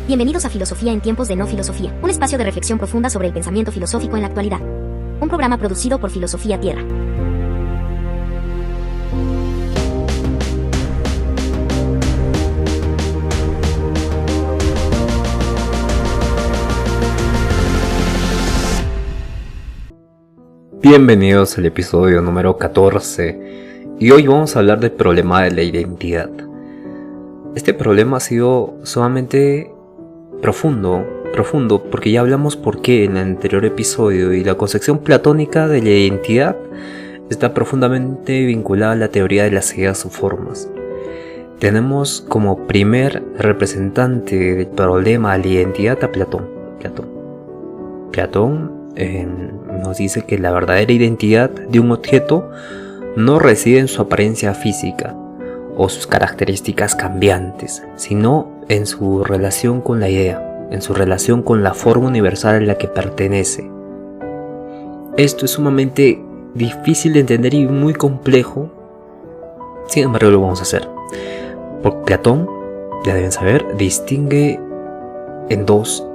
Bienvenidos a Filosofía en tiempos de no filosofía, un espacio de reflexión profunda sobre el pensamiento filosófico en la actualidad. Un programa producido por Filosofía Tierra. Bienvenidos al episodio número 14 y hoy vamos a hablar del problema de la identidad. Este problema ha sido sumamente profundo porque ya hablamos por qué en el anterior episodio, y la concepción platónica de la identidad está profundamente vinculada a la teoría de las ideas o formas. Tenemos como primer representante del problema de la identidad a Platón. Platón nos dice que la verdadera identidad de un objeto no reside en su apariencia física o sus características cambiantes, sino en su relación con la idea, en su relación con la forma universal a la que pertenece. Esto es sumamente difícil de entender y muy complejo, sin embargo lo vamos a hacer. Porque Platón, ya deben saber, distingue en dos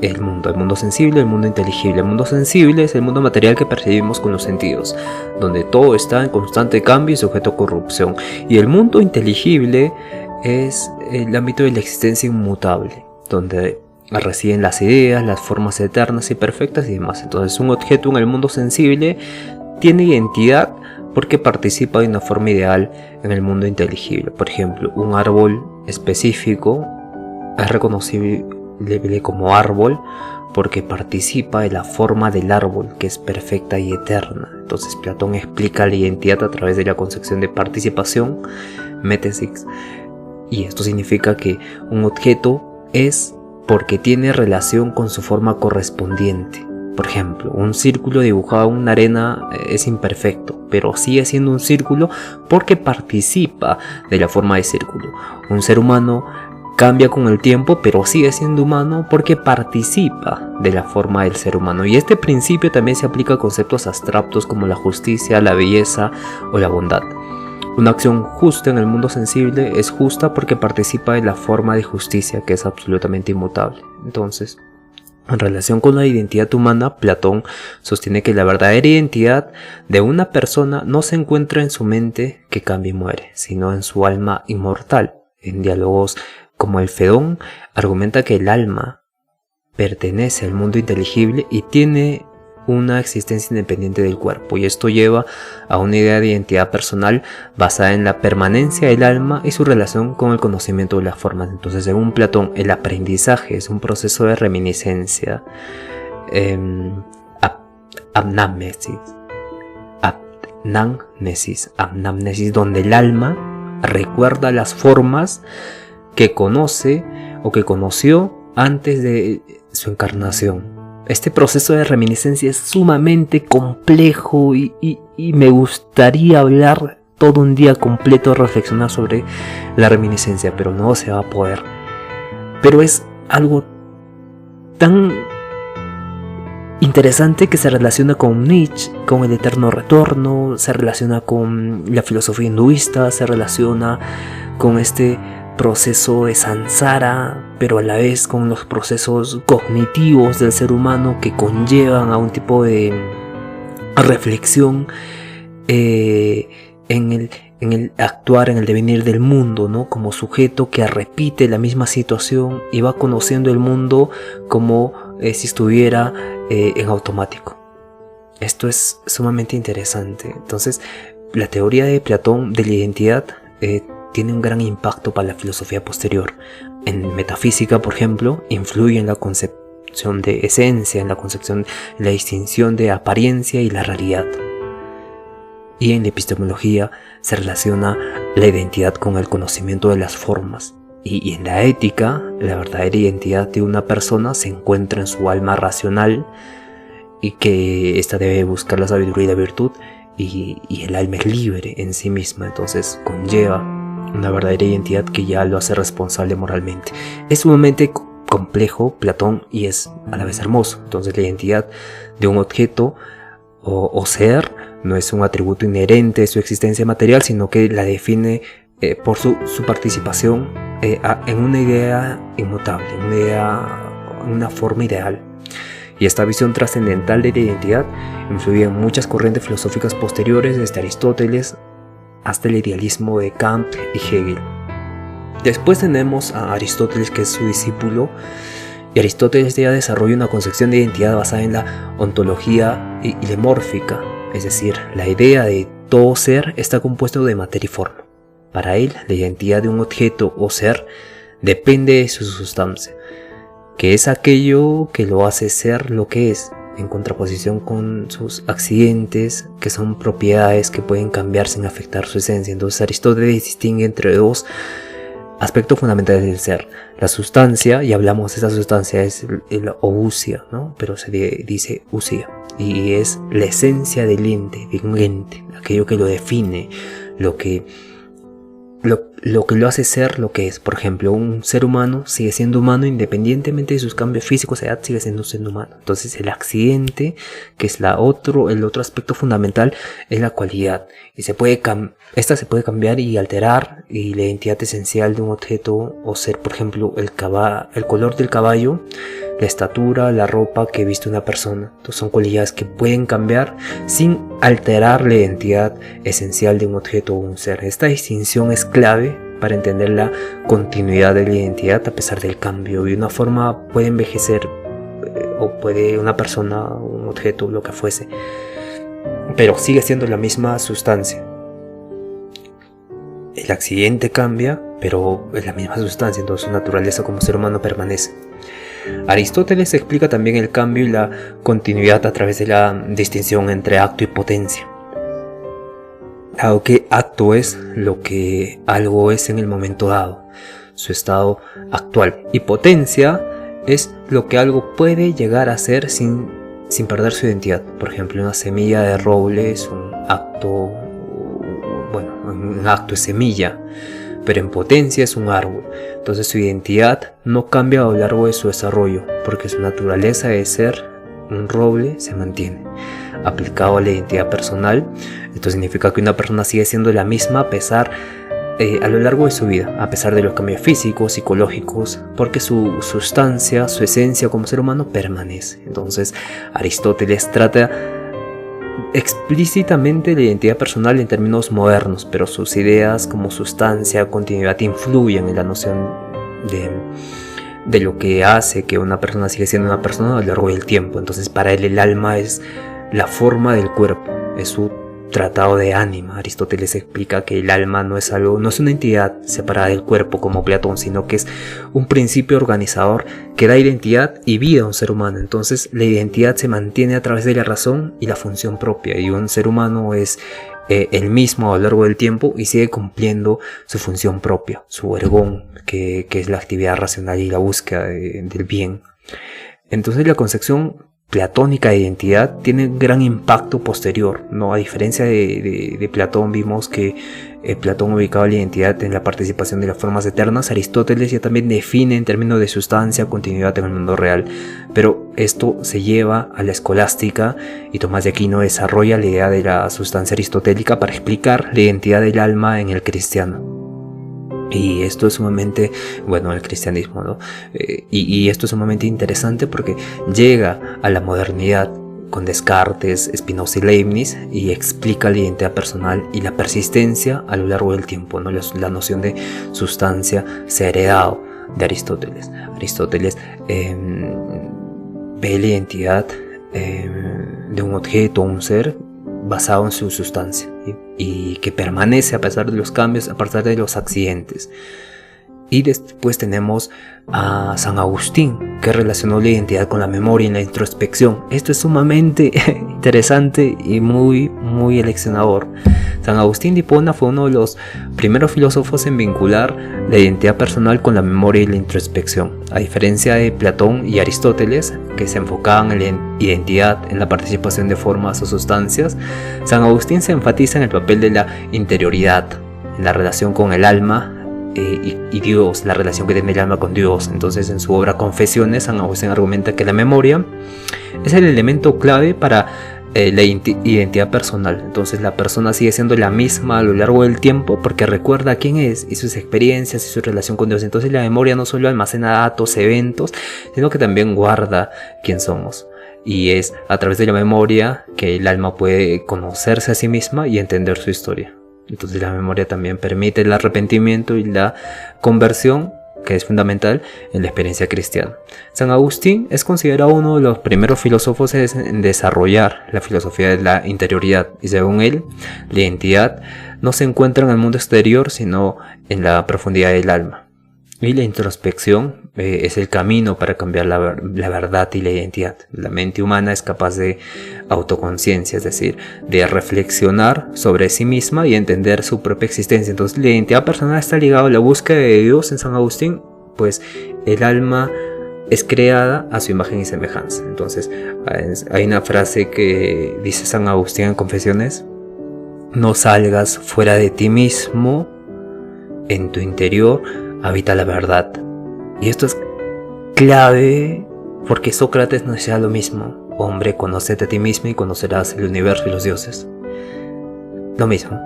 el mundo sensible y el mundo inteligible. El mundo sensible es el mundo material que percibimos con los sentidos, donde todo está en constante cambio y sujeto a corrupción. Y el mundo inteligible es el ámbito de la existencia inmutable, donde residen las ideas, las formas eternas y perfectas y demás. Entonces, un objeto en el mundo sensible tiene identidad porque participa de una forma ideal en el mundo inteligible. Por ejemplo, un árbol específico es reconocible como árbol porque participa de la forma del árbol, que es perfecta y eterna. Entonces Platón explica la identidad a través de la concepción de participación, metesis, y esto significa que un objeto es porque tiene relación con su forma correspondiente. Por ejemplo, un círculo dibujado en una arena es imperfecto, pero sigue siendo un círculo porque participa de la forma de círculo. Un ser humano cambia con el tiempo, pero sigue siendo humano porque participa de la forma del ser humano. Y este principio también se aplica a conceptos abstractos como la justicia, la belleza o la bondad. Una acción justa en el mundo sensible es justa porque participa de la forma de justicia, que es absolutamente inmutable. Entonces, en relación con la identidad humana, Platón sostiene que la verdadera identidad de una persona no se encuentra en su mente que cambia y muere, sino en su alma inmortal. En diálogos como el Fedón, argumenta que el alma pertenece al mundo inteligible y tiene una existencia independiente del cuerpo, y esto lleva a una idea de identidad personal basada en la permanencia del alma y su relación con el conocimiento de las formas. Entonces, según Platón, el aprendizaje es un proceso de reminiscencia, anamnesis, donde el alma recuerda las formas que conoce o que conoció antes de su encarnación. Este proceso de reminiscencia es sumamente complejo y me gustaría hablar todo un día completo, reflexionar sobre la reminiscencia, pero no se va a poder. Pero es algo tan interesante que se relaciona con Nietzsche, con el eterno retorno, se relaciona con la filosofía hinduista, se relaciona con este proceso de samsara, pero a la vez con los procesos cognitivos del ser humano que conllevan a un tipo de reflexión en el actuar, en el devenir del mundo, ¿no? Como sujeto que repite la misma situación y va conociendo el mundo como si estuviera en automático. Esto es sumamente interesante. Entonces, la teoría de Platón de la identidad tiene un gran impacto para la filosofía posterior. En metafísica, por ejemplo, influye en la concepción de esencia, en la concepción de la distinción de apariencia y la realidad. Y en la epistemología se relaciona la identidad con el conocimiento de las formas. Y en la ética, la verdadera identidad de una persona se encuentra en su alma racional, y que ésta debe buscar la sabiduría y la virtud, y el alma es libre en sí misma. Entonces conlleva una verdadera identidad que ya lo hace responsable moralmente. Es sumamente complejo Platón y es a la vez hermoso. Entonces, la identidad de un objeto o ser no es un atributo inherente de su existencia material, sino que la define por su participación en una idea inmutable, en una forma ideal. Y esta visión trascendental de la identidad influye en muchas corrientes filosóficas posteriores, desde Aristóteles hasta el idealismo de Kant y Hegel. Después tenemos a Aristóteles, que es su discípulo, y Aristóteles ya desarrolla una concepción de identidad basada en la ontología ilemórfica, es decir, la idea de todo ser está compuesto de materia y forma. Para él, la identidad de un objeto o ser depende de su sustancia, que es aquello que lo hace ser lo que es, en contraposición con sus accidentes, que son propiedades que pueden cambiar sin afectar su esencia. Entonces Aristóteles distingue entre dos aspectos fundamentales del ser: la sustancia, y hablamos de esa sustancia, es el ousia, ¿no? Pero se dice ousia, y es la esencia del ente, de un ente, aquello que lo define, lo que lo hace ser lo que es. Por ejemplo, un ser humano sigue siendo humano independientemente de sus cambios físicos, edad, sigue siendo un ser humano. Entonces el accidente, que es el otro aspecto fundamental, es la cualidad. Y esta se puede cambiar y alterar, y la identidad esencial de un objeto o ser, por ejemplo, el color del caballo, la estatura, la ropa que viste una persona. Entonces son cualidades que pueden cambiar sin alterar la identidad esencial de un objeto o un ser. Esta distinción es clave para entender la continuidad de la identidad a pesar del cambio. Y una forma puede envejecer, o puede una persona, un objeto, lo que fuese, pero sigue siendo la misma sustancia. El accidente cambia, pero es la misma sustancia, entonces su naturaleza como ser humano permanece. Aristóteles explica también el cambio y la continuidad a través de la distinción entre acto y potencia. Dado que acto es lo que algo es en el momento dado, su estado actual, y potencia es lo que algo puede llegar a ser sin perder su identidad. Por ejemplo, una semilla de roble es un acto es semilla, pero en potencia es un árbol. Entonces su identidad no cambia a lo largo de su desarrollo, porque su naturaleza de ser un roble se mantiene. Aplicado a la identidad personal, esto significa que una persona sigue siendo la misma a lo largo de su vida, a pesar de los cambios físicos, psicológicos, porque su sustancia, su esencia como ser humano permanece. Entonces Aristóteles trata explícitamente la identidad personal en términos modernos, pero sus ideas como sustancia, continuidad influyen en la noción de lo que hace que una persona siga siendo una persona a lo largo del tiempo. Entonces para él el alma es la forma del cuerpo, es su tratado de ánima. Aristóteles explica que el alma no es una entidad separada del cuerpo como Platón, sino que es un principio organizador que da identidad y vida a un ser humano. Entonces la identidad se mantiene a través de la razón y la función propia, y un ser humano es el mismo a lo largo del tiempo y sigue cumpliendo su función propia, su ergón, que es la actividad racional y la búsqueda del bien. Entonces la concepción platónica de identidad tiene un gran impacto posterior, ¿no? A diferencia de Platón, vimos que Platón ubicaba la identidad en la participación de las formas eternas. Aristóteles ya también define en términos de sustancia, continuidad en el mundo real, pero esto se lleva a la escolástica, y Tomás de Aquino desarrolla la idea de la sustancia aristotélica para explicar la identidad del alma en el cristiano. Y esto es sumamente, el cristianismo, ¿no? Y esto es sumamente interesante porque llega a la modernidad con Descartes, Spinoza y Leibniz, y explica la identidad personal y la persistencia a lo largo del tiempo, ¿no? La noción de sustancia se ha heredado de Aristóteles. Aristóteles ve la identidad de un objeto o un ser basado en su sustancia, y que permanece a pesar de los cambios, a pesar de los accidentes. Y después tenemos a San Agustín, que relacionó la identidad con la memoria y la introspección. Esto es sumamente interesante y muy, muy eleccionador. San Agustín de Hipona fue uno de los primeros filósofos en vincular la identidad personal con la memoria y la introspección. A diferencia de Platón y Aristóteles, que se enfocaban en la identidad, en la participación de formas o sustancias, San Agustín se enfatiza en el papel de la interioridad, en la relación con el alma y Dios, la relación que tiene el alma con Dios. Entonces, en su obra Confesiones, San Agustín argumenta que la memoria es el elemento clave para la identidad personal. Entonces la persona sigue siendo la misma a lo largo del tiempo porque recuerda quién es y sus experiencias y su relación con Dios. Entonces la memoria no solo almacena datos, eventos, sino que también guarda quién somos. Y es a través de la memoria que el alma puede conocerse a sí misma y entender su historia. Entonces la memoria también permite el arrepentimiento y la conversión, que es fundamental en la experiencia cristiana. San Agustín es considerado uno de los primeros filósofos en desarrollar la filosofía de la interioridad, y según él, la identidad no se encuentra en el mundo exterior, sino en la profundidad del alma. Y la introspección es el camino para cambiar la verdad y la identidad. La mente humana es capaz de autoconciencia, es decir, de reflexionar sobre sí misma y entender su propia existencia. Entonces la identidad personal está ligada a la búsqueda de Dios. En San Agustín, pues el alma es creada a su imagen y semejanza. Entonces hay una frase que dice San Agustín en Confesiones: no salgas fuera de ti mismo, en tu interior habita la verdad. Y esto es clave porque Sócrates nos decía lo mismo: hombre, conócete a ti mismo y conocerás el universo y los dioses. Lo mismo.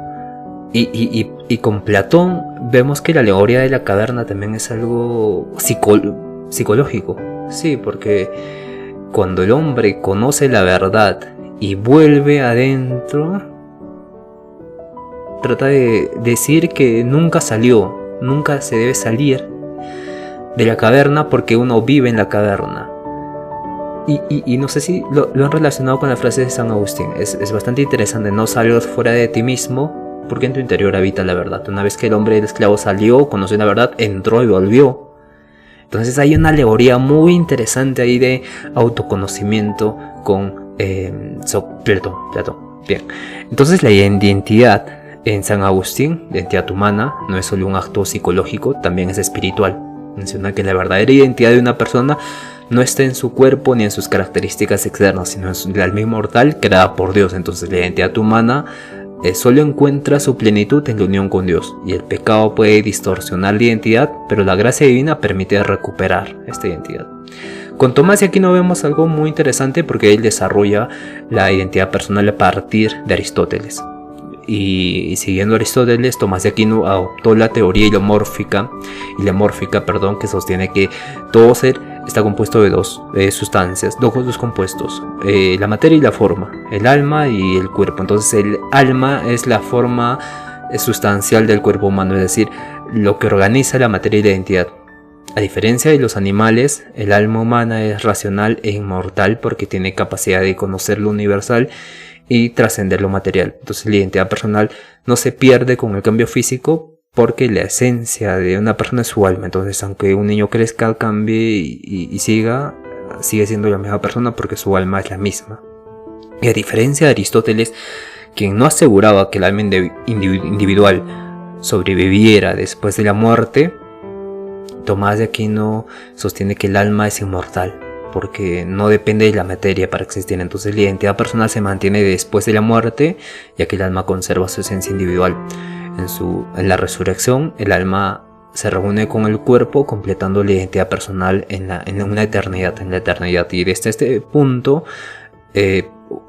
Y con Platón vemos que la alegoría de la caverna también es algo psicológico. Sí, porque cuando el hombre conoce la verdad y vuelve adentro, trata de decir que nunca salió. Nunca se debe salir de la caverna porque uno vive en la caverna. Y no sé si lo han relacionado con la frase de San Agustín. Es bastante interesante: no salgas fuera de ti mismo porque en tu interior habita la verdad. Una vez que el hombre, el esclavo, salió, conoció la verdad, entró y volvió. Entonces hay una alegoría muy interesante ahí de autoconocimiento con Platón. Bien. Entonces la identidad en San Agustín, la identidad humana, no es solo un acto psicológico, también es espiritual. Menciona que la verdadera identidad de una persona no está en su cuerpo ni en sus características externas, sino en el alma inmortal creada por Dios. Entonces la identidad humana solo encuentra su plenitud en la unión con Dios, y el pecado puede distorsionar la identidad, pero la gracia divina permite recuperar esta identidad. Con Tomás de Aquino vemos algo muy interesante porque él desarrolla la identidad personal a partir de Aristóteles. Y siguiendo Aristóteles, Tomás de Aquino adoptó la teoría hilomórfica, que sostiene que todo ser está compuesto de dos sustancias, dos compuestos, la materia y la forma, el alma y el cuerpo. Entonces el alma es la forma sustancial del cuerpo humano, es decir, lo que organiza la materia y la identidad. A diferencia de los animales, el alma humana es racional e inmortal porque tiene capacidad de conocer lo universal y trascender lo material. Entonces la identidad personal no se pierde con el cambio físico porque la esencia de una persona es su alma. Entonces aunque un niño crezca, cambie y sigue siendo la misma persona porque su alma es la misma. Y a diferencia de Aristóteles, quien no aseguraba que el alma individual sobreviviera después de la muerte, Tomás de Aquino sostiene que el alma es inmortal porque no depende de la materia para existir. Entonces la identidad personal se mantiene después de la muerte, ya que el alma conserva su esencia individual. En la resurrección, el alma se reúne con el cuerpo, completando la identidad personal en la eternidad. Y desde este punto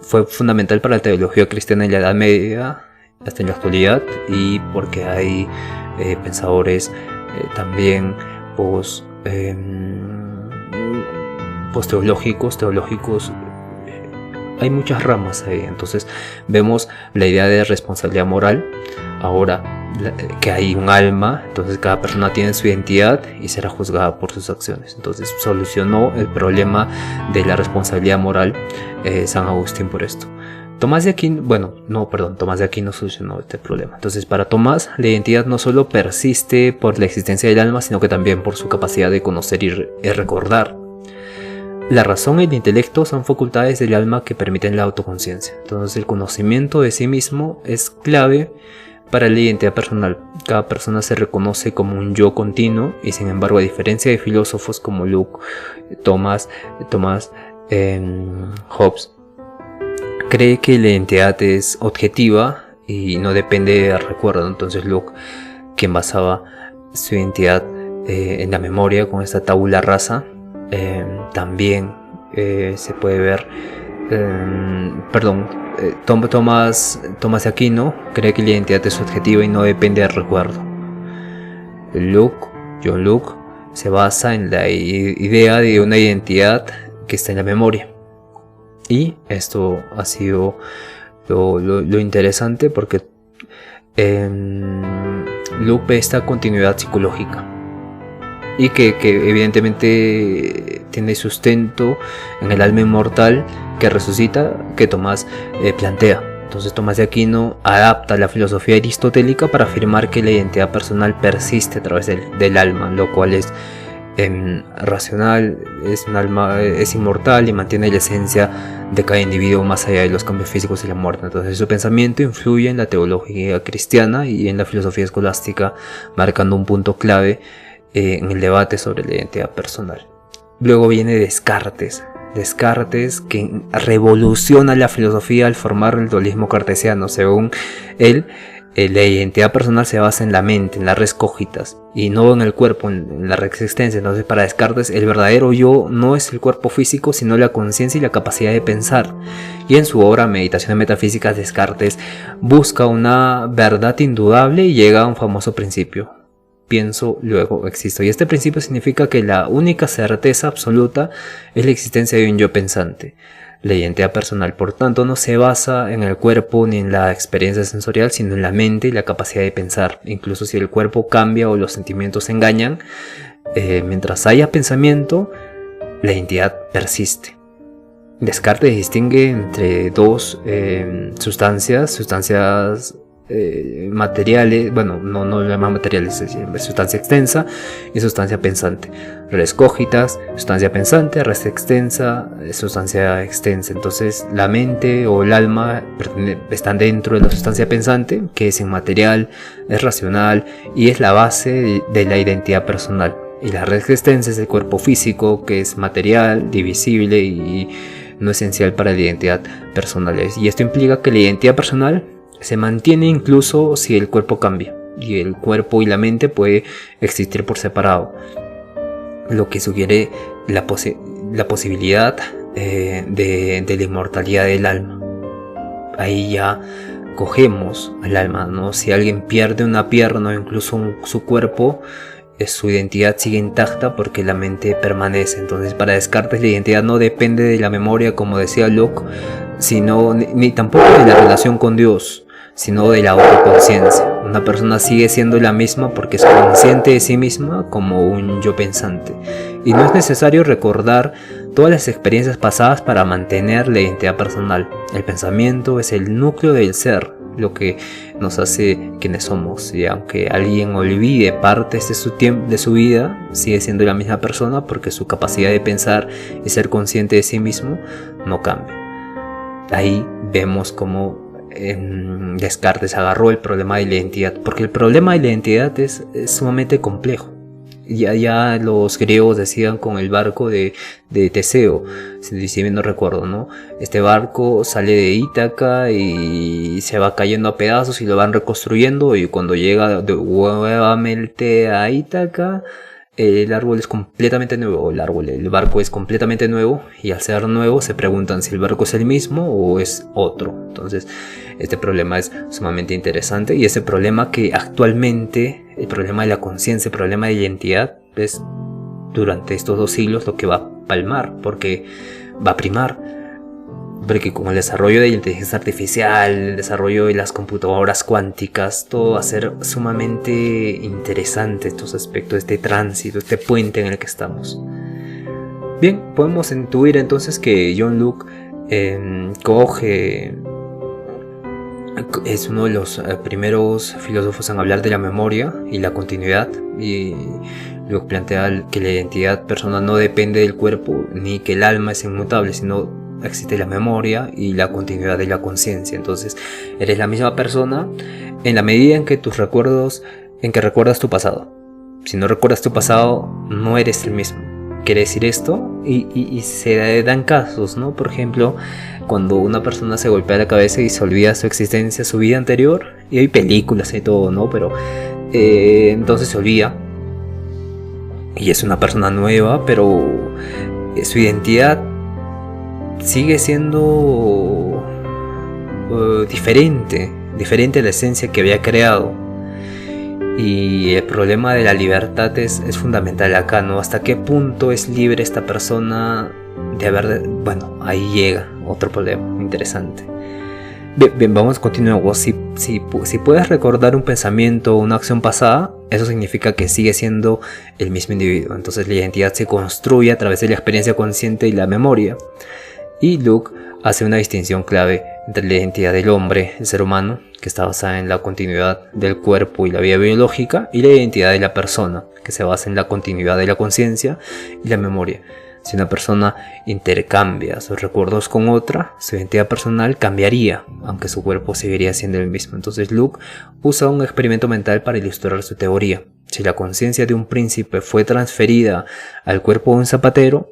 fue fundamental para la teología cristiana en la Edad Media hasta en la actualidad, y porque hay pensadores también teológicos, hay muchas ramas ahí. Entonces vemos la idea de responsabilidad moral. Ahora que hay un alma, entonces cada persona tiene su identidad y será juzgada por sus acciones. Entonces solucionó el problema de la responsabilidad moral San Agustín por esto. Tomás de Aquino solucionó este problema. Entonces para Tomás, la identidad no solo persiste por la existencia del alma, sino que también por su capacidad de conocer y recordar. La razón y el intelecto son facultades del alma que permiten la autoconciencia. Entonces el conocimiento de sí mismo es clave para la identidad personal. Cada persona se reconoce como un yo continuo, y sin embargo, a diferencia de filósofos como Locke, Thomas, Hobbes, cree que la identidad es objetiva y no depende del recuerdo. Entonces Locke, quien basaba su identidad en la memoria con esta tabula rasa, también se puede ver Tomás de Aquino cree que la identidad es subjetiva y no depende del recuerdo. John Locke se basa en la idea de una identidad que está en la memoria. Y esto ha sido lo interesante, porque Locke ve esta continuidad psicológica y que evidentemente tiene sustento en el alma inmortal que resucita, que Tomás plantea. Entonces Tomás de Aquino adapta la filosofía aristotélica para afirmar que la identidad personal persiste a través del alma, lo cual es racional, es un alma, es inmortal y mantiene la esencia de cada individuo más allá de los cambios físicos y la muerte. Entonces su pensamiento influye en la teología cristiana y en la filosofía escolástica, marcando un punto clave en el debate sobre la identidad personal. Luego viene Descartes, que revoluciona la filosofía al formar el dualismo cartesiano. Según él, la identidad personal se basa en la mente, en la res cognitas, y no en el cuerpo, en la res existencia. Entonces, para Descartes, el verdadero yo no es el cuerpo físico, sino la conciencia y la capacidad de pensar. Y en su obra Meditaciones Metafísicas, Descartes busca una verdad indudable y llega a un famoso principio: pienso, luego existo. Y este principio significa que la única certeza absoluta es la existencia de un yo pensante. La identidad personal, por tanto, no se basa en el cuerpo ni en la experiencia sensorial, sino en la mente y la capacidad de pensar. Incluso si el cuerpo cambia o los sentimientos engañan, mientras haya pensamiento, la identidad persiste. Descartes distingue entre dos sustancias materiales, bueno, no llaman materiales, es sustancia extensa y sustancia pensante. Res cognitas, sustancia pensante; res extensa, sustancia extensa. Entonces la mente o el alma están dentro de la sustancia pensante, que es inmaterial, es racional y es la base de la identidad personal. Y la res extensa es el cuerpo físico, que es material, divisible y no esencial para la identidad personal. Y esto implica que la identidad personal se mantiene incluso si el cuerpo cambia, y el cuerpo y la mente puede existir por separado, lo que sugiere la posibilidad de la inmortalidad del alma. Ahí ya cogemos al alma, ¿no? Si alguien pierde una pierna o incluso su cuerpo, su identidad sigue intacta porque la mente permanece. Entonces, para Descartes, la identidad no depende de la memoria, como decía Locke, sino ni tampoco de la relación con Dios, sino de la autoconciencia. Una persona sigue siendo la misma porque es consciente de sí misma como un yo pensante. Y no es necesario recordar todas las experiencias pasadas para mantener la identidad personal. El pensamiento es el núcleo del ser, lo que nos hace quienes somos. Y aunque alguien olvide partes de su vida, sigue siendo la misma persona porque su capacidad de pensar y ser consciente de sí mismo no cambia. Ahí vemos cómo Descartes agarró el problema de la identidad, porque el problema de la identidad es sumamente complejo. Ya los griegos decían con el barco de Teseo, si bien no recuerdo, ¿no? Este barco sale de Ítaca y se va cayendo a pedazos y lo van reconstruyendo, y cuando llega nuevamente a Ítaca, el árbol es completamente nuevo, el barco es completamente nuevo, y al ser nuevo se preguntan si el barco es el mismo o es otro. Entonces este problema es sumamente interesante, y ese problema que actualmente, el problema de la conciencia, el problema de identidad, es durante estos 2 siglos lo que va a palmar, porque va a primar. Porque con el desarrollo de la inteligencia artificial, el desarrollo de las computadoras cuánticas, todo va a ser sumamente interesante, estos aspectos, este tránsito, este puente en el que estamos. Bien, podemos intuir entonces que John Locke es uno de los primeros filósofos en hablar de la memoria y la continuidad, y Locke plantea que la identidad personal no depende del cuerpo ni que el alma es inmutable, sino existe la memoria y la continuidad de la conciencia. Entonces eres la misma persona en la medida en que recuerdas tu pasado. Si no recuerdas tu pasado, no eres el mismo. Quiere decir esto, y se dan casos, ¿no? Por ejemplo, cuando una persona se golpea la cabeza y se olvida su existencia, su vida anterior, y hay películas y todo, ¿no? Pero entonces se olvida y es una persona nueva, pero su identidad sigue siendo diferente a la esencia que había creado. Y el problema de la libertad es fundamental acá, ¿no? ¿Hasta qué punto es libre esta persona de haber... Bueno, ahí llega otro problema interesante. Bien, vamos a continuar. Si puedes recordar un pensamiento o una acción pasada, eso significa que sigue siendo el mismo individuo. Entonces la identidad se construye a través de la experiencia consciente y la memoria. Y Luke hace una distinción clave entre la identidad del hombre, el ser humano, que está basada en la continuidad del cuerpo y la vida biológica, y la identidad de la persona, que se basa en la continuidad de la conciencia y la memoria. Si una persona intercambia sus recuerdos con otra, su identidad personal cambiaría, aunque su cuerpo seguiría siendo el mismo. Entonces Luke usa un experimento mental para ilustrar su teoría. Si la conciencia de un príncipe fue transferida al cuerpo de un zapatero,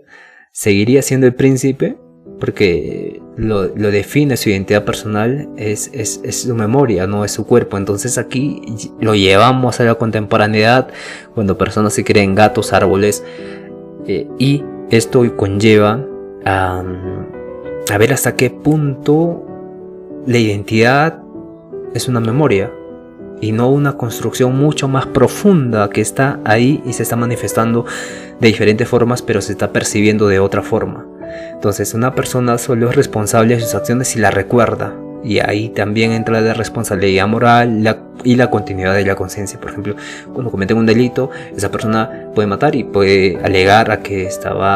¿seguiría siendo el príncipe? Porque lo define su identidad personal, es su memoria, no es su cuerpo. Entonces aquí lo llevamos a la contemporaneidad, cuando personas se creen gatos, árboles, y esto conlleva a ver hasta qué punto la identidad es una memoria y no una construcción mucho más profunda que está ahí y se está manifestando de diferentes formas, pero se está percibiendo de otra forma. Entonces una persona solo es responsable de sus acciones si la recuerda, y ahí también entra la responsabilidad moral y la continuidad de la conciencia. Por ejemplo, cuando cometen un delito, esa persona puede matar y puede alegar a que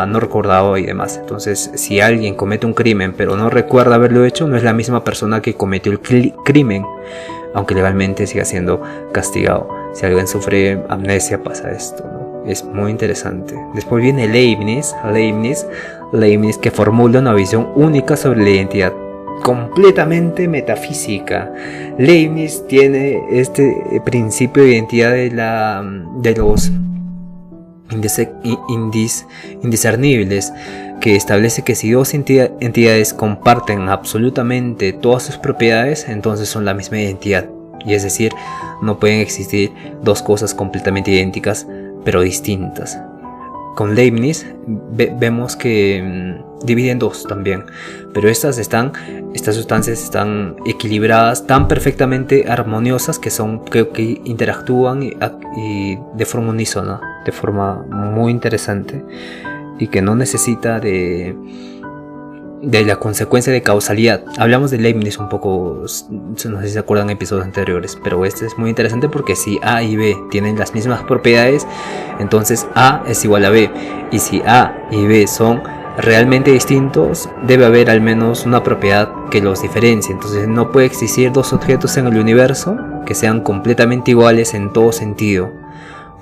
no recordaba y demás. Entonces, si alguien comete un crimen pero no recuerda haberlo hecho, no es la misma persona que cometió el crimen, aunque legalmente siga siendo castigado. Si alguien sufre amnesia, pasa esto, ¿no? Es muy interesante. Después viene Leibniz, que formula una visión única sobre la identidad, completamente metafísica. Leibniz tiene este principio de identidad de los indiscernibles, que establece que si dos entidades comparten absolutamente todas sus propiedades, entonces son la misma identidad. Y es decir, no pueden existir dos cosas completamente idénticas pero distintas. Con Leibniz vemos que dividen dos también, pero estas sustancias están equilibradas, tan perfectamente armoniosas que interactúan y de forma unísona, de forma muy interesante, y que no necesita de la consecuencia de causalidad. Hablamos de Leibniz un poco, no sé si se acuerdan en episodios anteriores, pero este es muy interesante porque si A y B tienen las mismas propiedades, entonces A es igual a B, y si A y B son realmente distintos, debe haber al menos una propiedad que los diferencie. Entonces no puede existir dos objetos en el universo que sean completamente iguales en todo sentido,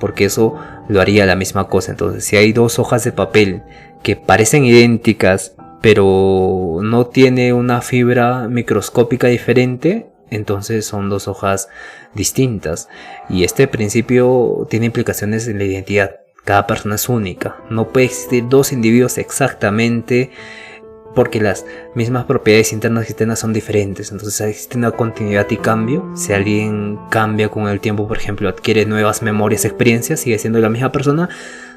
porque eso lo haría la misma cosa. Entonces, si hay dos hojas de papel que parecen idénticas pero no tiene una fibra microscópica diferente, entonces son dos hojas distintas. Y este principio tiene implicaciones en la identidad. Cada persona es única, no puede existir dos individuos exactamente, porque las mismas propiedades internas y externas son diferentes. Entonces existe una continuidad y cambio. Si alguien cambia con el tiempo, por ejemplo, adquiere nuevas memorias, experiencias, sigue siendo la misma persona,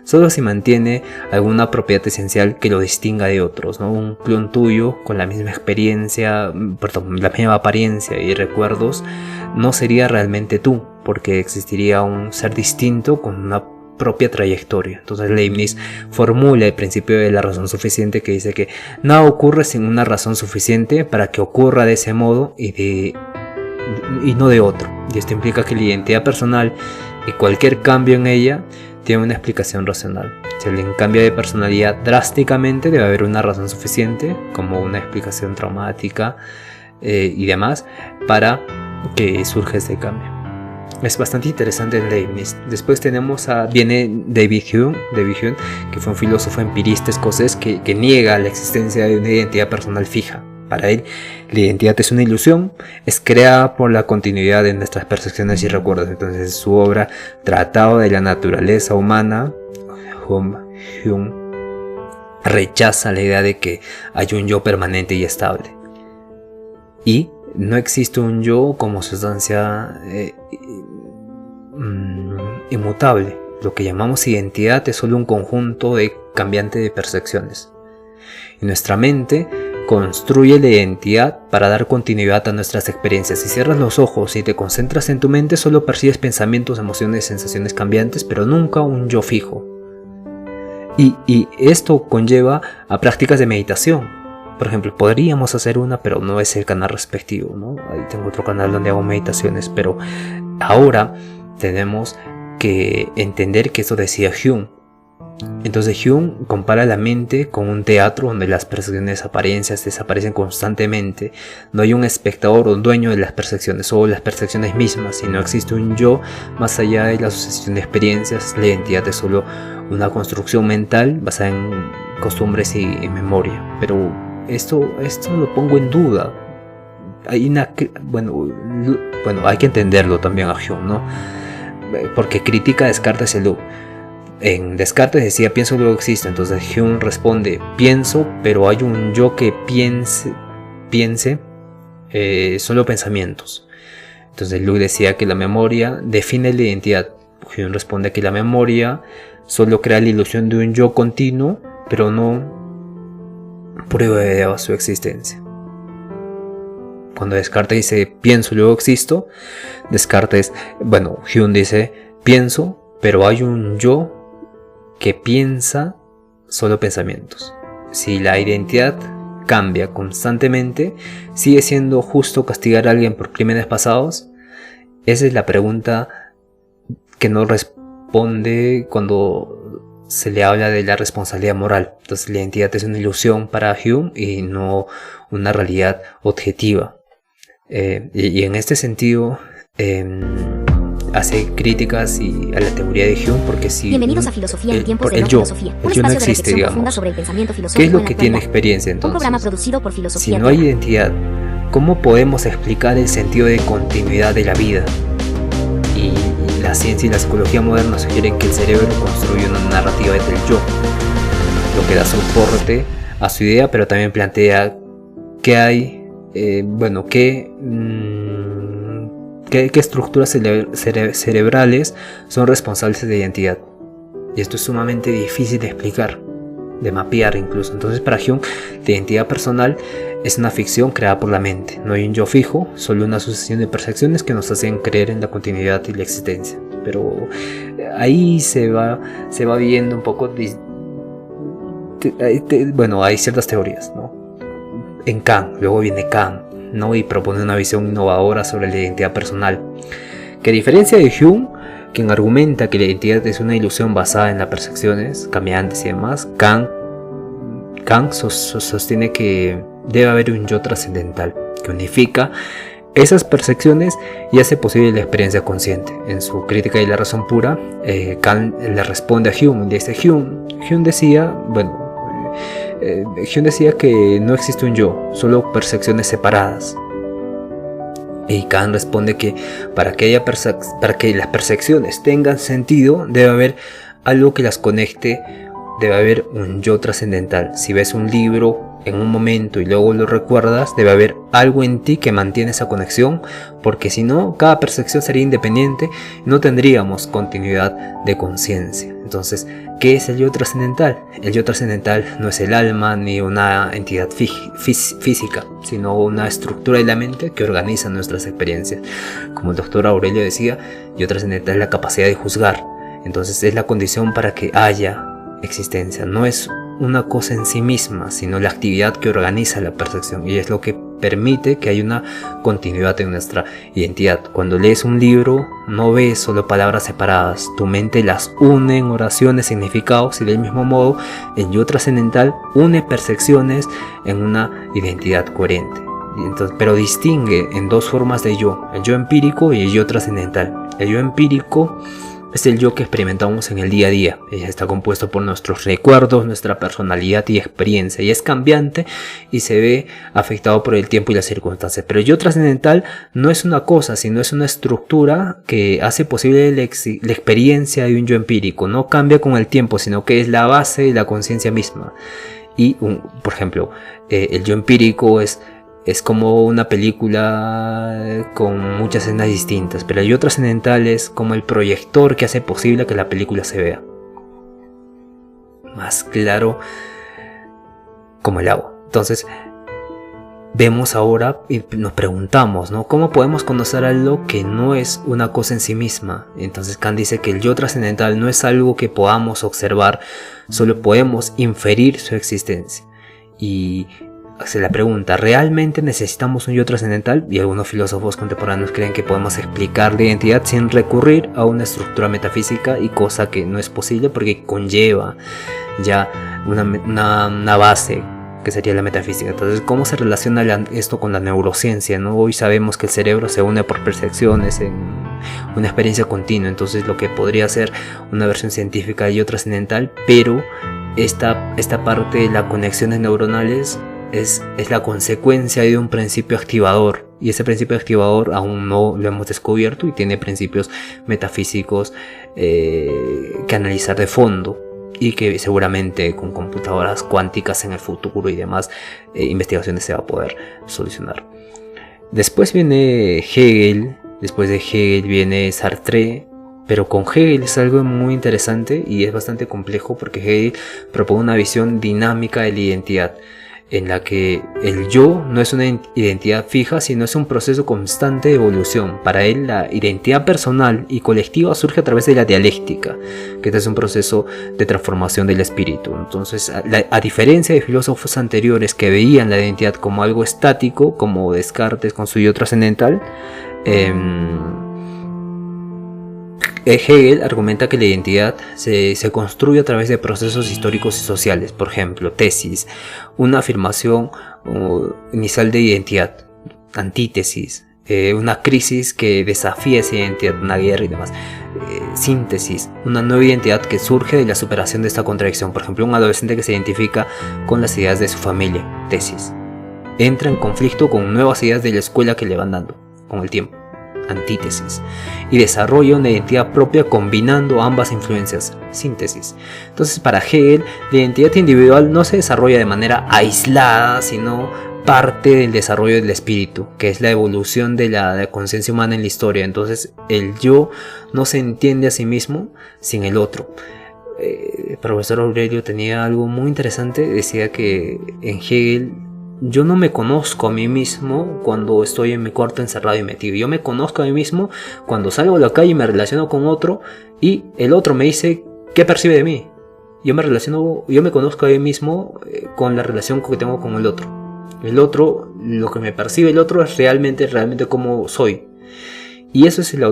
solo si mantiene alguna propiedad esencial que lo distinga de otros, ¿no? Un clon tuyo con la misma experiencia, la misma apariencia y recuerdos, no sería realmente tú, porque existiría un ser distinto con una propia trayectoria. Entonces Leibniz formula el principio de la razón suficiente, que dice que nada ocurre sin una razón suficiente para que ocurra de ese modo y no de otro. Y esto implica que la identidad personal y cualquier cambio en ella tiene una explicación racional. Si alguien cambia de personalidad drásticamente, debe haber una razón suficiente, como una explicación traumática y demás, para que surja este cambio. Es bastante interesante en Leibniz. Después viene David Hume, que fue un filósofo empirista escocés que niega la existencia de una identidad personal fija. Para él, la identidad es una ilusión, es creada por la continuidad de nuestras percepciones y recuerdos. Entonces, su obra Tratado de la Naturaleza Humana, Hume rechaza la idea de que hay un yo permanente y estable. Y no existe un yo como sustancia inmutable. Lo que llamamos identidad es solo un conjunto cambiante de percepciones. Y nuestra mente construye la identidad para dar continuidad a nuestras experiencias. Si cierras los ojos y te concentras en tu mente, solo percibes pensamientos, emociones, sensaciones cambiantes, pero nunca un yo fijo. Y esto conlleva a prácticas de meditación. Por ejemplo, podríamos hacer una, pero no es el canal respectivo, ¿no? Ahí tengo otro canal donde hago meditaciones, pero ahora tenemos que entender que eso decía Jung. Entonces Jung compara la mente con un teatro donde las percepciones, apariencias desaparecen constantemente. No hay un espectador o dueño de las percepciones o las percepciones mismas, sino existe un yo más allá de la sucesión de experiencias. La identidad es solo una construcción mental basada en costumbres y en memoria. Pero esto lo pongo en duda. Hay hay que entenderlo también a Jung, ¿no? Porque critica a Descartes y Locke. En Descartes decía pienso luego existo, entonces Jung responde pienso, pero hay un yo que piense solo pensamientos. Entonces Locke decía que la memoria define la identidad. Jung responde que la memoria solo crea la ilusión de un yo continuo, pero no prueba su existencia. Cuando Descartes dice pienso luego existo, Jung dice pienso, pero hay un yo que piensa solo pensamientos. Si la identidad cambia constantemente, ¿sigue siendo justo castigar a alguien por crímenes pasados? Esa es la pregunta que no responde cuando se le habla de la responsabilidad moral. Entonces la identidad es una ilusión para Hume y no una realidad objetiva. Y en este sentido hace críticas a la teoría de Hume, porque si bienvenidos a Filosofía en tiempos de no filosofía, un espacio de reflexión profunda sobre el pensamiento filosófico. ¿Qué es lo que tiene experiencia entonces? Un programa producido por Filosofía. Si no hay identidad, ¿cómo podemos explicar el sentido de continuidad de la vida? Y la ciencia y la psicología moderna sugieren que el cerebro construye una narrativa del yo, lo que da soporte a su idea, pero también plantea que hay ¿qué estructuras cerebrales son responsables de identidad? Y esto es sumamente difícil de explicar, de mapear incluso. Entonces para Jung, la identidad personal es una ficción creada por la mente. No hay un yo fijo, solo una sucesión de percepciones que nos hacen creer en la continuidad y la existencia. Pero ahí se va viendo un poco. Hay ciertas teorías, ¿no? En Kant, luego viene Kant, ¿no? Y propone una visión innovadora sobre la identidad personal, que a diferencia de Hume, quien argumenta que la identidad es una ilusión basada en las percepciones cambiantes y demás, Kant sostiene que debe haber un yo trascendental que unifica esas percepciones y hace posible la experiencia consciente. En su Crítica de la razón pura, Kant le responde a Hume y dice: Hume decía que no existe un yo, solo percepciones separadas. Y Kant responde que para que las percepciones tengan sentido, debe haber algo que las conecte, debe haber un yo trascendental. Si ves un libro en un momento y luego lo recuerdas, debe haber algo en ti que mantiene esa conexión, porque si no, cada percepción sería independiente y no tendríamos continuidad de conciencia. Entonces, ¿qué es el yo trascendental? El yo trascendental no es el alma ni una entidad física, sino una estructura de la mente que organiza nuestras experiencias. Como el doctor Aurelio decía, yo trascendental es la capacidad de juzgar. Entonces es la condición para que haya existencia. No es una cosa en sí misma, sino la actividad que organiza la percepción, y es lo que permite que haya una continuidad en nuestra identidad. Cuando lees un libro, no ves solo palabras separadas, tu mente las une en oraciones, significados, y del mismo modo el yo trascendental une percepciones en una identidad coherente. Entonces, pero distingue en dos formas de yo: el yo empírico y el yo trascendental. El yo empírico es el yo que experimentamos en el día a día. Está compuesto por nuestros recuerdos, nuestra personalidad y experiencia, y es cambiante y se ve afectado por el tiempo y las circunstancias. Pero el yo trascendental no es una cosa, sino es una estructura que hace posible la experiencia de un yo empírico. No cambia con el tiempo, sino que es la base de la conciencia misma. Y, por ejemplo, el yo empírico es como una película con muchas escenas distintas, pero el yo trascendental es como el proyector que hace posible que la película se vea más claro como el agua. Entonces, vemos ahora y nos preguntamos, ¿no? ¿Cómo podemos conocer algo que no es una cosa en sí misma? Entonces Kant dice que el yo trascendental no es algo que podamos observar, solo podemos inferir su existencia. Y se la pregunta, ¿realmente necesitamos un yo trascendental? Y algunos filósofos contemporáneos creen que podemos explicar la identidad sin recurrir a una estructura metafísica, y cosa que no es posible porque conlleva ya una base que sería la metafísica. Entonces, ¿cómo se relaciona esto con la neurociencia, ¿no? Hoy sabemos que el cerebro se une por percepciones en una experiencia continua, entonces lo que podría ser una versión científica de yo trascendental, pero esta parte de las conexiones neuronales es la consecuencia de un principio activador, y ese principio activador aún no lo hemos descubierto y tiene principios metafísicos que analizar de fondo, y que seguramente con computadoras cuánticas en el futuro y demás investigaciones se va a poder solucionar. Después viene Hegel, después de Hegel viene Sartre, pero con Hegel es algo muy interesante y es bastante complejo porque Hegel propone una visión dinámica de la identidad, en la que el yo no es una identidad fija, sino es un proceso constante de evolución. Para él, la identidad personal y colectiva surge a través de la dialéctica, que este es un proceso de transformación del espíritu. Entonces, a diferencia de filósofos anteriores que veían la identidad como algo estático, como Descartes con su yo trascendental, Hegel argumenta que la identidad se construye a través de procesos históricos y sociales. Por ejemplo, tesis, una afirmación inicial de identidad, antítesis, una crisis que desafía esa identidad, una guerra y demás, síntesis, una nueva identidad que surge de la superación de esta contradicción. Por ejemplo, un adolescente que se identifica con las ideas de su familia, tesis, entra en conflicto con nuevas ideas de la escuela que le van dando con el tiempo, antítesis, y desarrolla una identidad propia combinando ambas influencias, síntesis. Entonces, para Hegel, la identidad individual no se desarrolla de manera aislada, sino parte del desarrollo del espíritu, que es la evolución de la conciencia humana en la historia. Entonces, el yo no se entiende a sí mismo sin el otro. El profesor Aurelio tenía algo muy interesante, decía que en Hegel, yo no me conozco a mí mismo cuando estoy en mi cuarto encerrado y metido. Yo me conozco a mí mismo cuando salgo a la calle y me relaciono con otro y el otro me dice qué percibe de mí. Yo me conozco a mí mismo con la relación que tengo con el otro. El otro, lo que me percibe el otro es realmente como soy. Y eso es la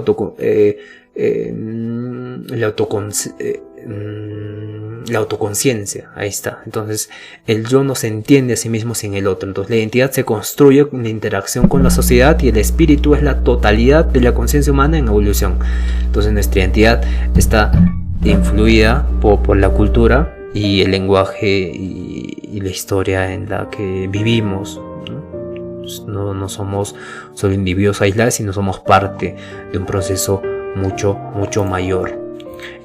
autoconciencia, ahí está. Entonces el yo no se entiende a sí mismo sin el otro. Entonces la identidad se construye en la interacción con la sociedad y el espíritu es la totalidad de la conciencia humana en evolución. Entonces nuestra identidad está influida por la cultura y el lenguaje y la historia en la que vivimos. No somos solo individuos aislados, sino somos parte de un proceso mucho mayor.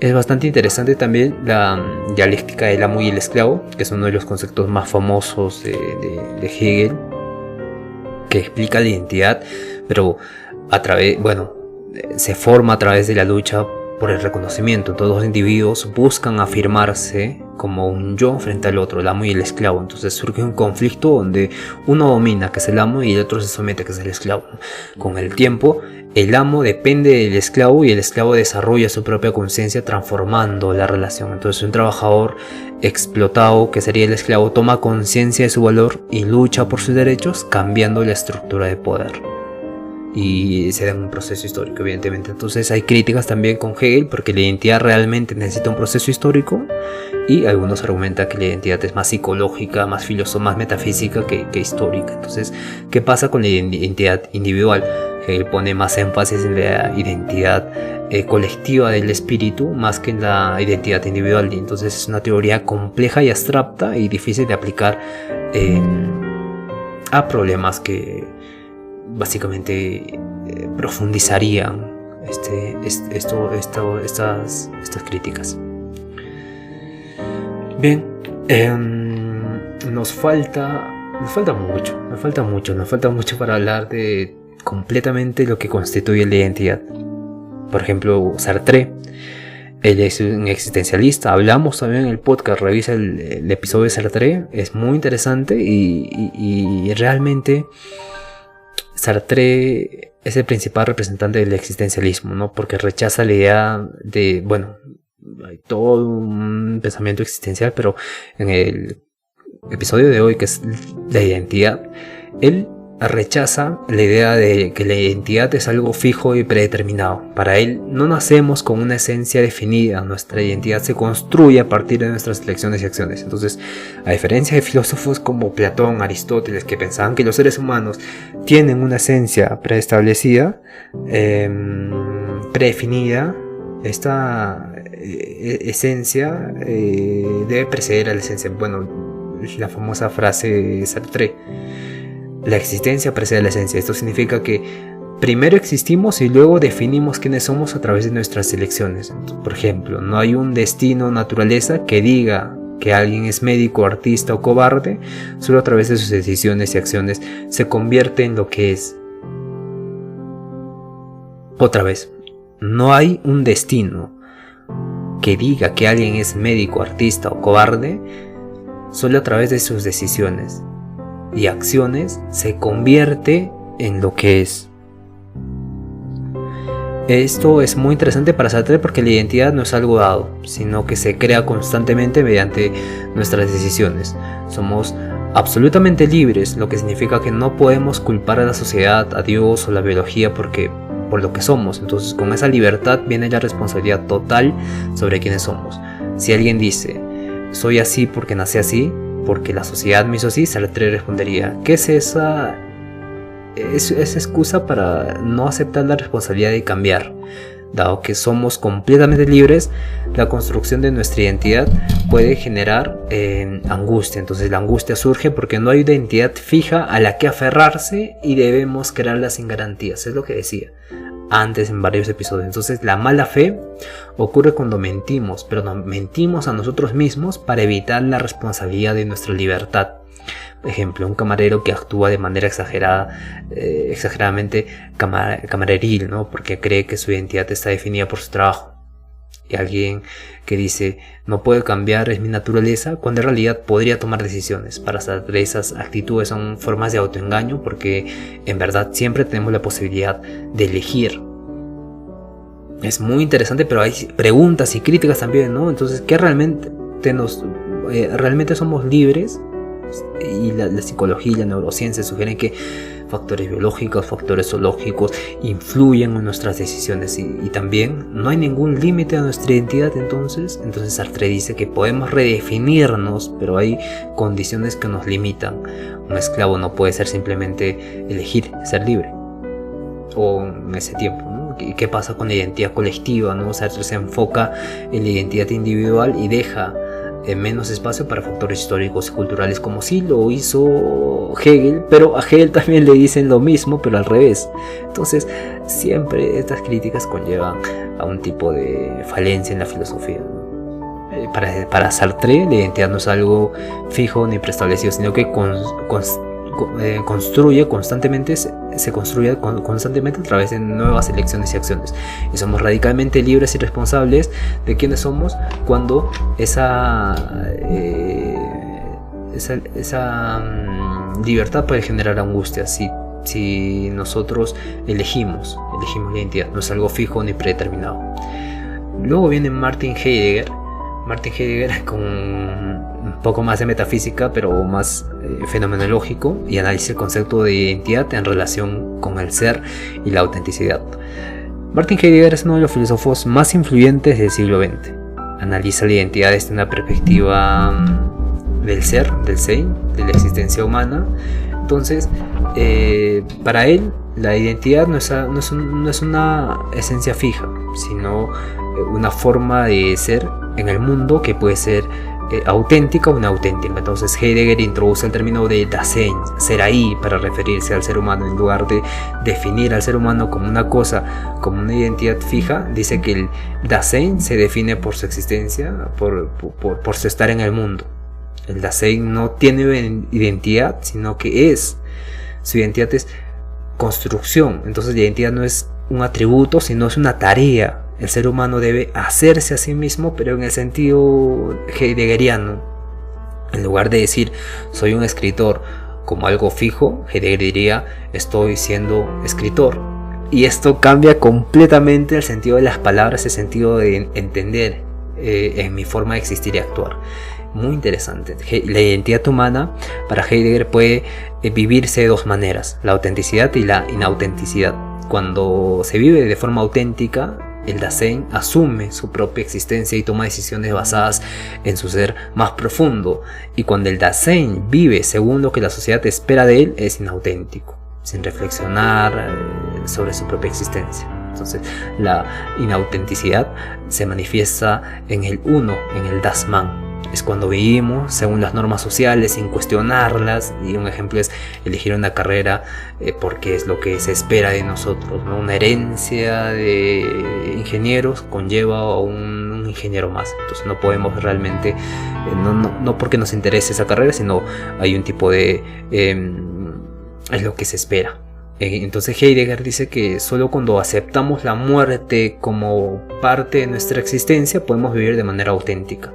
Es bastante interesante también la dialéctica del amo y el esclavo, que es uno de los conceptos más famosos de Hegel, que explica la identidad, pero se forma a través de la lucha por el reconocimiento. Todos los individuos buscan afirmarse como un yo frente al otro, el amo y el esclavo. Entonces surge un conflicto donde uno domina, que es el amo, y el otro se somete, que es el esclavo. Con el tiempo, el amo depende del esclavo y el esclavo desarrolla su propia conciencia transformando la relación. Entonces un trabajador explotado, que sería el esclavo, toma conciencia de su valor y lucha por sus derechos, cambiando la estructura de poder. Y se da un proceso histórico, evidentemente. Entonces hay críticas también con Hegel, porque la identidad realmente necesita un proceso histórico, y algunos argumentan que la identidad es más psicológica, más más metafísica que histórica. Entonces, ¿qué pasa con la identidad individual? Hegel pone más énfasis en la identidad colectiva del espíritu más que en la identidad individual, y entonces es una teoría compleja y abstracta y difícil de aplicar a problemas que básicamente profundizarían estas críticas. Bien, nos falta mucho para hablar de completamente lo que constituye la identidad. Por ejemplo, Sartre Él es un existencialista. Hablamos también en el podcast, revisa el episodio de Sartre, es muy interesante y realmente Sartre es el principal representante del existencialismo, ¿no? Porque rechaza la idea de, bueno, hay todo un pensamiento existencial, pero en el episodio de hoy, que es la identidad, él rechaza la idea de que la identidad es algo fijo y predeterminado. Para él no nacemos con una esencia definida, nuestra identidad se construye a partir de nuestras elecciones y acciones. Entonces, a diferencia de filósofos como Platón, Aristóteles, que pensaban que los seres humanos tienen una esencia preestablecida, predefinida, esta esencia debe preceder a la esencia. Bueno, la famosa frase de Sartre: la existencia precede a la esencia. Esto significa que primero existimos y luego definimos quiénes somos a través de nuestras elecciones. Por ejemplo, no hay un destino o naturaleza que diga que alguien es médico, artista o cobarde. Solo a través de sus decisiones y acciones se convierte en lo que es. Otra vez, no hay un destino que diga que alguien es médico, artista o cobarde. Solo a través de sus decisiones y acciones se convierte en lo que es. Esto es muy interesante para Sartre porque la identidad no es algo dado, sino que se crea constantemente mediante nuestras decisiones. Somos absolutamente libres, lo que significa que no podemos culpar a la sociedad, a Dios o la biología por lo que somos. Entonces, con esa libertad viene la responsabilidad total sobre quiénes somos. Si alguien dice: soy así porque nací así, porque la sociedad me hizo así, Sartre respondería: ¿qué es esa excusa para no aceptar la responsabilidad de cambiar? Dado que somos completamente libres, la construcción de nuestra identidad puede generar angustia. Entonces la angustia surge porque no hay una identidad fija a la que aferrarse y debemos crearla sin garantías. Es lo que decía antes en varios episodios. Entonces la mala fe ocurre cuando mentimos, pero nos mentimos a nosotros mismos para evitar la responsabilidad de nuestra libertad. Por ejemplo, un camarero que actúa de manera exageradamente camareril, ¿no? Porque cree que su identidad está definida por su trabajo. Y alguien que dice: no puedo cambiar, es mi naturaleza, cuando en realidad podría tomar decisiones. Para Sartre esas actitudes son formas de autoengaño, porque en verdad siempre tenemos la posibilidad de elegir. Es muy interesante, pero hay preguntas y críticas también, ¿no? Entonces, ¿qué realmente somos libres? Y la psicología y la neurociencia sugieren que factores biológicos, factores zoológicos influyen en nuestras decisiones y también no hay ningún límite a nuestra identidad. Entonces Sartre dice que podemos redefinirnos, pero hay condiciones que nos limitan. Un esclavo no puede ser simplemente elegir ser libre, o en ese tiempo, ¿no? ¿Qué pasa con la identidad colectiva, ¿no? Sartre se enfoca en la identidad individual y deja menos espacio para factores históricos y culturales, como sí lo hizo Hegel, pero a Hegel también le dicen lo mismo, pero al revés. Entonces siempre estas críticas conllevan a un tipo de falencia en la filosofía. Para Sartre la identidad no es algo fijo ni preestablecido, sino que construye constantemente, se construye constantemente a través de nuevas elecciones y acciones, y somos radicalmente libres y responsables de quiénes somos cuando esa libertad puede generar angustia. Si nosotros elegimos la identidad, no es algo fijo ni predeterminado. Luego viene Martin Heidegger con un poco más de metafísica, pero más fenomenológico, y analiza el concepto de identidad en relación con el ser y la autenticidad. Martin Heidegger es uno de los filósofos más influyentes del siglo XX. Analiza la identidad desde una perspectiva del ser, del sein, de la existencia humana. Entonces, para él, la identidad no es una esencia fija, sino una forma de ser en el mundo que puede ser auténtica o inauténtica. Entonces Heidegger introduce el término de Dasein, ser ahí, para referirse al ser humano. En lugar de definir al ser humano como una cosa, como una identidad fija, dice que el Dasein se define por su existencia, por su estar en el mundo. El Dasein no tiene identidad, sino que su identidad es construcción. Entonces la identidad no es un atributo, sino es una tarea el ser humano debe hacerse a sí mismo, pero en el sentido heideggeriano. En lugar de decir soy un escritor como algo fijo, Heidegger diría estoy siendo escritor. Y esto cambia completamente el sentido de las palabras, el sentido de entender en mi forma de existir y actuar. Muy interesante. La identidad humana para Heidegger puede vivirse de dos maneras, la autenticidad y la inautenticidad. Cuando se vive de forma auténtica, el Dasein asume su propia existencia y toma decisiones basadas en su ser más profundo. Y cuando el Dasein vive según lo que la sociedad espera de él, es inauténtico, sin reflexionar sobre su propia existencia. Entonces, la inautenticidad se manifiesta en el uno, en el Das Man. Es cuando vivimos según las normas sociales, sin cuestionarlas, y un ejemplo es elegir una carrera porque es lo que se espera de nosotros, ¿no? Una herencia de ingenieros conlleva a un ingeniero más. Entonces no podemos realmente, no porque nos interese esa carrera, sino hay un tipo de... es lo que se espera. Entonces Heidegger dice que solo cuando aceptamos la muerte como parte de nuestra existencia podemos vivir de manera auténtica.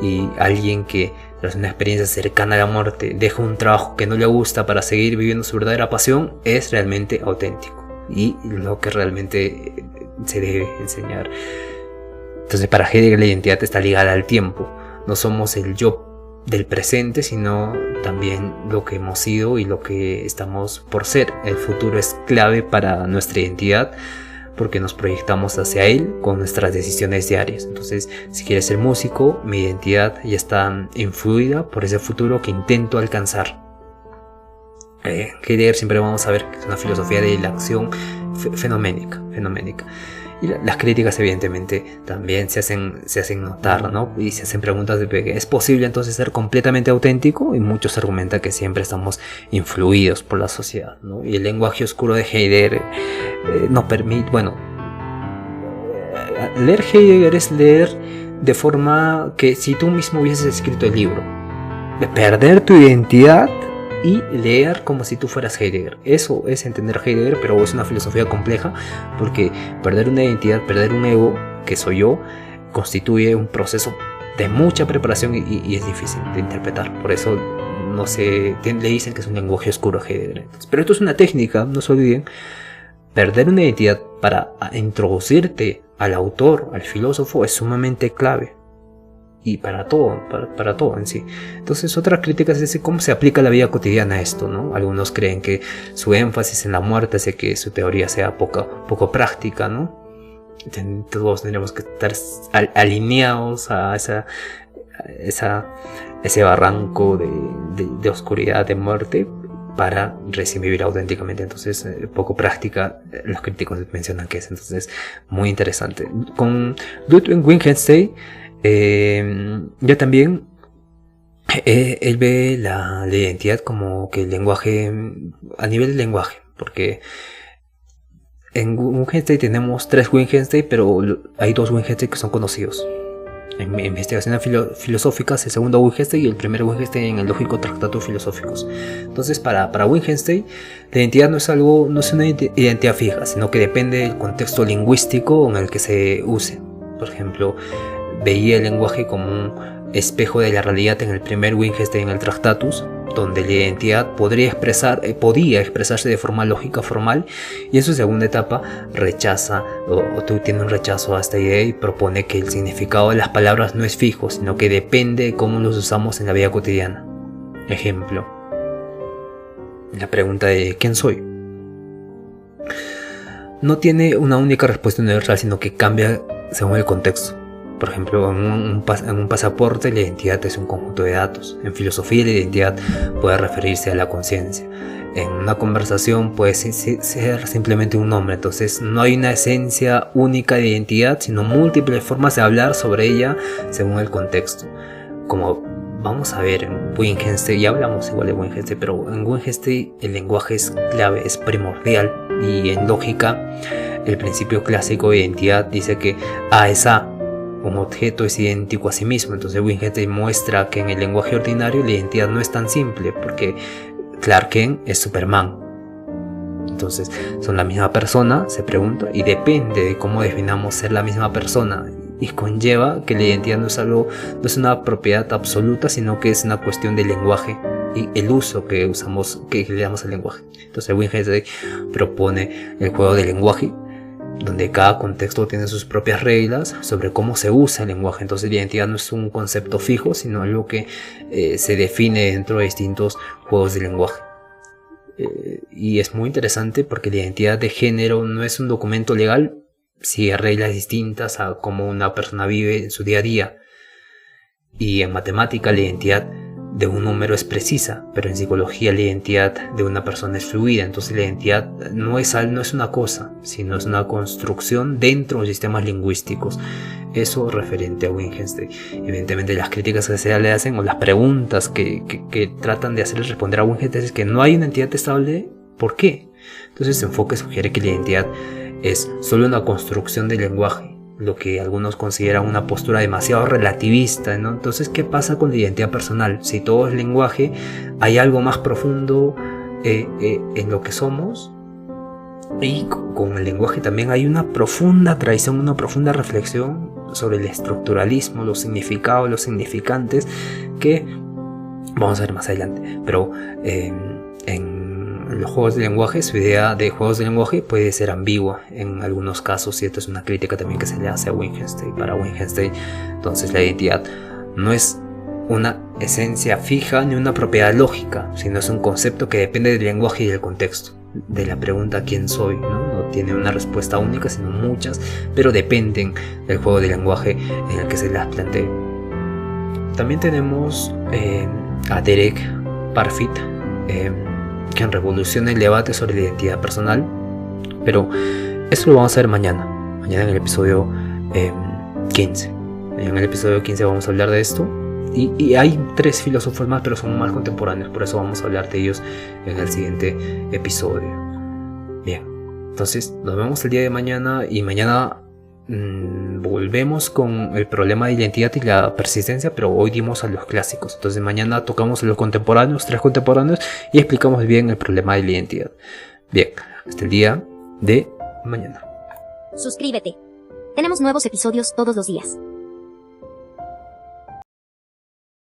Y alguien que tras una experiencia cercana a la muerte deja un trabajo que no le gusta para seguir viviendo su verdadera pasión es realmente auténtico y lo que realmente se debe enseñar. Entonces para Heidegger la identidad está ligada al tiempo. No somos el yo del presente, sino también lo que hemos sido y lo que estamos por ser. El futuro es clave para nuestra identidad porque nos proyectamos hacia él con nuestras decisiones diarias. Entonces, si quieres ser músico, mi identidad ya está influida por ese futuro que intento alcanzar. Heidegger siempre vamos a ver que es una filosofía de la acción fenoménica. Y las críticas evidentemente también se hacen notar, ¿no? Y se hacen preguntas de ¿es posible entonces ser completamente auténtico? Y muchos argumentan que siempre estamos influidos por la sociedad, ¿no? Y el lenguaje oscuro de Heidegger nos permite, leer Heidegger es leer de forma que si tú mismo hubieses escrito el libro, de perder tu identidad y leer como si tú fueras Heidegger. Eso es entender Heidegger, pero es una filosofía compleja porque perder una identidad, perder un ego, que soy yo, constituye un proceso de mucha preparación y es difícil de interpretar. Por eso le dicen que es un lenguaje oscuro a Heidegger. Pero esto es una técnica, no se olviden. Perder una identidad para introducirte al autor, al filósofo, es sumamente clave. Y para todo en sí. Entonces otra crítica es cómo se aplica a la vida cotidiana esto, ¿no? Algunos creen que su énfasis en la muerte hace que su teoría sea poco práctica, ¿no? Todos tendríamos que estar alineados a ese barranco de oscuridad, de muerte, para recién vivir auténticamente. Entonces poco práctica, los críticos mencionan que es. Entonces muy interesante. Con Ludwig Wittgenstein ya también él ve la identidad como que el lenguaje, a nivel del lenguaje, porque en Wittgenstein tenemos 3 Wittgenstein, pero hay 2 Wittgenstein que son conocidos. En investigaciones filosóficas, el segundo Wittgenstein y el primer Wittgenstein en el lógico Tractatus Philosophicus. Entonces para Wittgenstein la identidad no es una identidad fija, sino que depende del contexto lingüístico en el que se use. Por ejemplo, veía el lenguaje como un espejo de la realidad en el primer Wittgenstein, en el Tractatus, donde la identidad podía expresarse de forma lógica formal, y en su segunda etapa rechaza tiene un rechazo a esta idea y propone que el significado de las palabras no es fijo, sino que depende de cómo los usamos en la vida cotidiana. Ejemplo, la pregunta de ¿quién soy? No tiene una única respuesta universal, sino que cambia según el contexto. Por ejemplo, en un pasaporte la identidad es un conjunto de datos. En filosofía la identidad puede referirse a la conciencia. En una conversación puede ser simplemente un nombre. Entonces no hay una esencia única de identidad, sino múltiples formas de hablar sobre ella según el contexto. Como vamos a ver en Wittgenstein, ya hablamos igual de Wittgenstein, pero en Wittgenstein el lenguaje es clave, es primordial. Y en lógica, el principio clásico de identidad dice que A es A. Un objeto es idéntico a sí mismo. Entonces Wittgenstein muestra que en el lenguaje ordinario la identidad no es tan simple, porque Clark Kent es Superman Entonces, ¿son la misma persona? Se pregunta, y depende de cómo definamos ser la misma persona. Y conlleva que la identidad no es una propiedad absoluta, sino que es una cuestión de lenguaje y el uso que le damos al lenguaje. Entonces Wittgenstein propone el juego del lenguaje, donde cada contexto tiene sus propias reglas sobre cómo se usa el lenguaje. Entonces la identidad no es un concepto fijo, sino algo que se define dentro de distintos juegos de lenguaje. Y es muy interesante porque la identidad de género no es un documento legal, sigue reglas distintas a cómo una persona vive en su día a día. Y en matemática la identidad de un número es precisa, pero en psicología la identidad de una persona es fluida. Entonces la identidad no es una cosa, sino es una construcción dentro de sistemas lingüísticos. Eso referente a Wittgenstein. Evidentemente las críticas que se le hacen o las preguntas que tratan de hacerles responder a Wittgenstein es que no hay una entidad estable. ¿Por qué? Entonces su enfoque sugiere que la identidad es solo una construcción del lenguaje, lo que algunos consideran una postura demasiado relativista, ¿no? Entonces, ¿qué pasa con la identidad personal? Si todo es lenguaje, ¿hay algo más profundo en lo que somos? Y con el lenguaje también hay una profunda tradición, una profunda reflexión sobre el estructuralismo, los significados, los significantes, que vamos a ver más adelante. Pero en los juegos de lenguaje, su idea de juegos de lenguaje puede ser ambigua en algunos casos, y esto es una crítica también que se le hace a Wittgenstein. Para Wittgenstein, entonces, la identidad no es una esencia fija ni una propiedad lógica, sino es un concepto que depende del lenguaje y del contexto, de la pregunta ¿quién soy? No tiene una respuesta única, sino muchas, pero dependen del juego de lenguaje en el que se las plantee. También tenemos a Derek Parfit, quien revoluciona el debate sobre la identidad personal, pero eso lo vamos a ver mañana en el episodio 15. En el episodio 15 vamos a hablar de esto, y hay 3 filósofos más, pero son más contemporáneos, por eso vamos a hablar de ellos en el siguiente episodio. Bien, entonces nos vemos el día de mañana, y mañana volvemos con el problema de identidad y la persistencia, pero hoy dimos a los clásicos. Entonces mañana tocamos a los contemporáneos, 3 contemporáneos, y explicamos bien el problema de la identidad. Bien, hasta el día de mañana. Suscríbete. Tenemos nuevos episodios todos los días.